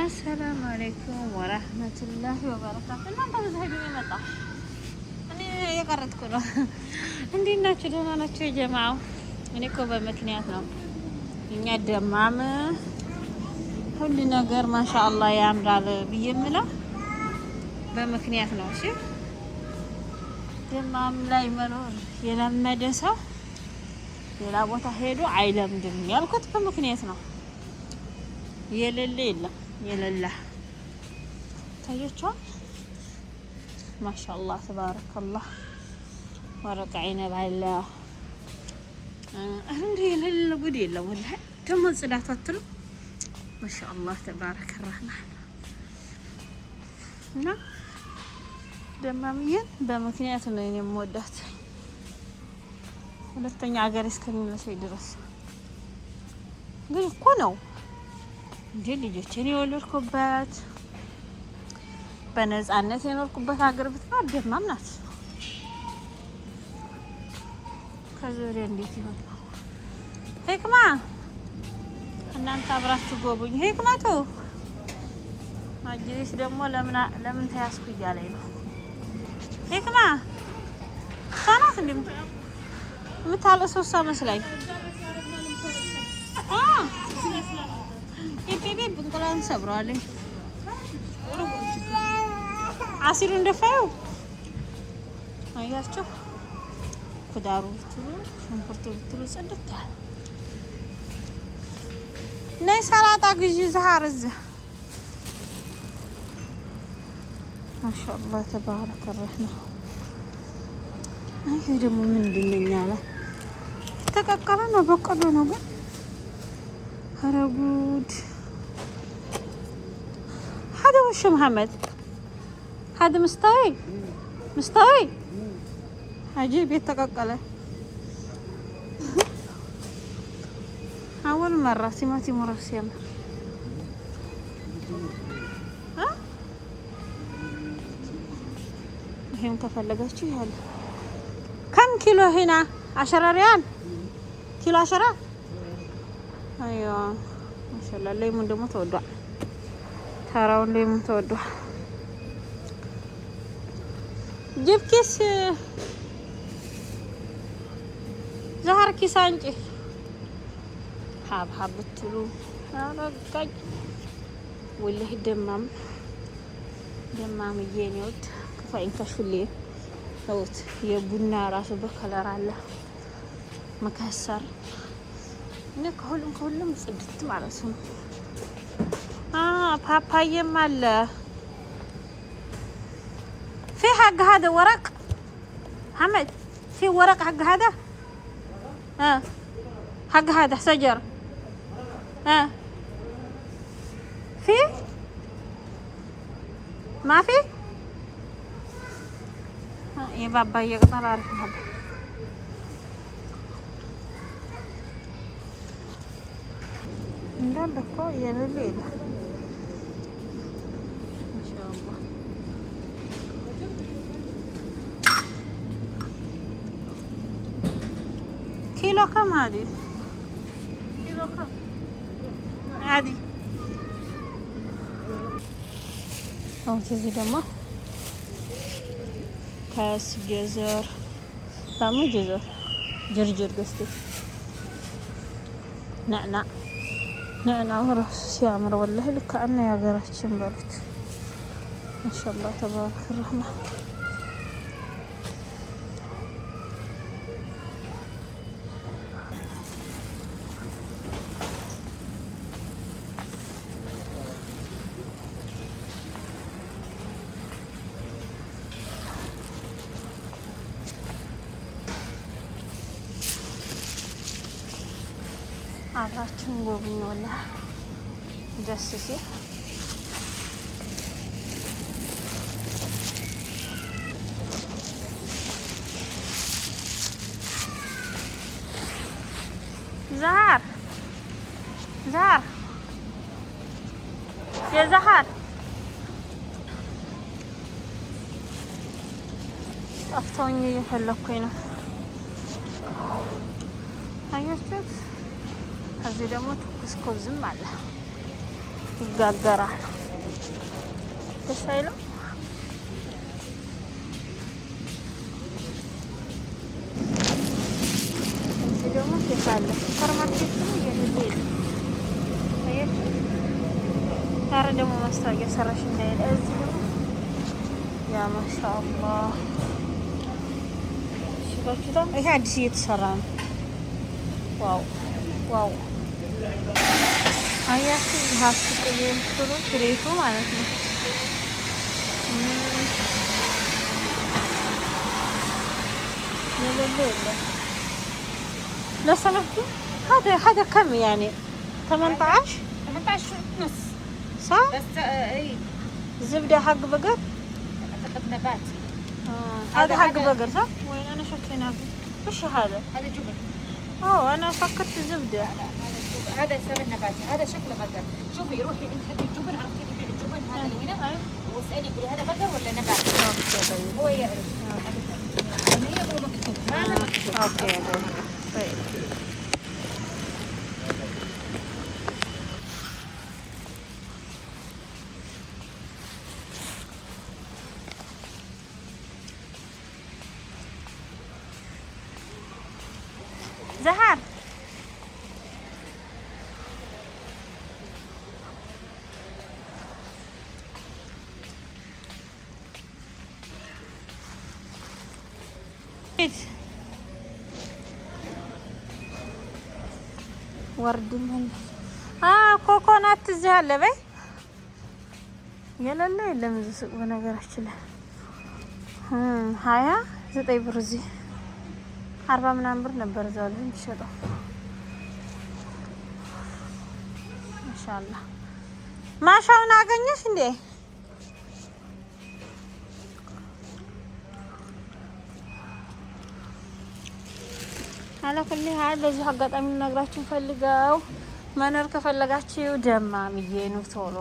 السلام عليكم ورحمة الله وبركاته. እናንተ በዚህ ሄዱ ይመጣ እኔ የቀረጥኩ ነው። እንዴት ናችሁ? ደህና ናችሁ የጀማው? እኔ እኮ በምክንያት ነው። እኛ ደማም ሁሉ ነገር ማሻአላህ ያምራል ብዬ የምለው በምክንያት ነው። እሺ ደማም ላይ መኖር የለመደ ሰው ሌላ ቦታ ሄዶ አይለምድም ያልኩት በምክንያት ነው። የሌለ የለም የሌላ ታያችኋል። ማሻአላህ ተባረከላህ ወረቀ ዐይነብ አለ። እንዴ የሌለ ጉድ የለም ወላሂ። ደግሞ ጽዳት አትሉ ማሻአላህ ተባረከ الرحمن እና ደማምዬን በምክንያት ነው እኔ የምወዳት ሁለተኛ ሀገር እስከሚመስለኝ ድረስ። ግን እኮ ነው እንዴ ልጆችን የወለድኩበት በነፃነት የኖርኩበት ሀገር ብትኖር ደማም ናት። ከዙሪያ እንዴት ይሆን ህክማ? እናንተ አብራችሁ ጎቡኝ። ህክማቱ ማጅሊስ ደግሞ ለምን ተያዝኩ እያለኝ ነው። ህክማ ሳናት እንዴ የምታለቅሰው እሷ መስላኝ። ኢፒፒ እንቁላል ሰብረዋለኝ። አሲሩ እንደፋዩ አያችሁ። ኩዳሩ ብትሉ ሽንኩርቱ ብትሉ ጽድት ያለ ነይ ሰላጣ ግዢ ዛህር እዚህ ማሻአላህ ተባረከ الرحمن። ይሄ ደግሞ ምንድን ነው ያለ ተቀቀለ ነው በቀሎ ነው ግን ኧረ ጉድ። هذا وش محمد؟ هذا مستوي عجيب يتققله. أول مرة سمعتي مرسيم. ها؟ هم كفلقتش هلا. كم كيلو هنا؟ 10 ريال. كيلو 10. أيوة ما شاء الله. الليمون ده متوضع. تراون الليمون متوضع. جيب كيس زهر كيس انجي حاب بتلو رقاج والله دمام يجينيوت كفاين كشفلي هوت የቡና ራሱ በከለር አለ መከሰር ነክ ሁሉም ጽድት ማለት ነው። ፓፓዬም አለ። في حق هذا ورق حمد، في ورق حق هذا حق هذا شجر في ما في يا بابا يقدر اعرف هذا እንዳለ እኮ የሌለ ማሻአላህ። كيلو كم هذه؟ كيلو كم هذه؟ تزيد دمه كاس جزر. لا مو جزر، جرجر قصدي. نعناع ورس يامر والله لك كأنه يا قرش شمبرت ما شاء الله تبارك الرحمن. አብራችን ጎብኝ ወላሂ ደስ ሲል። زهر يا زهر ጠፍቶኝ እየፈለኩኝ ነው። አያችሁት? እዚህ ደግሞ ትኩስ ኩብዝም አለ ይጋገራል። ደስ አይልም? እዚህ ደግሞ ኬክ አለ። ሱፐር ማርኬት ነው የሌለ አያችሁ። ኧረ ደግሞ ማስታወቂያ ሰራሽ እንዳይል። እዚህ ደግሞ ያ ማሻአላህ ሽባችሁታ። ይሄ አዲስ እየተሰራ ነው። ዋው ዋው አያችሁ። ሀስቅ የምትሉ ትሬቱ ማለት ነው። የሌለ የለም። لو سمحتي هذا كم يعني 18 ونص صح؟ بس اي زبدة حق بقر؟ اعتقد نبات. هذا حق بقر صح؟ وين انا شفت هناك وش هذا؟ هذا جبن. انا فكرت زبدة. هذا سمن نباتي، هذا شكله بقر. شوفي روحي انت تحبي الجبن، عرفتي تبيع الجبن هذا اللي هنا واسالي قولي هذا بقر ولا نبات. هو يعرف. هي مو مكتوب. هذا مكتوب. اوكي طيب. زهر ورد من ኮኮናት እዚህ አለ በይ የለለ የለም እዚህ ሱቅ በነገራችን ላይ 29 ብር እዚህ 40 ምናምን ብር ነበር እዛው ላይ የሚሸጠው። ማሻአላህ ማሻውን አገኘሽ እንዴ? አላኩል ሀል በዚህ አጋጣሚ ልነግራችሁ ፈልገው መኖር ከፈለጋችሁ ደማምዬ ነው ቶሎ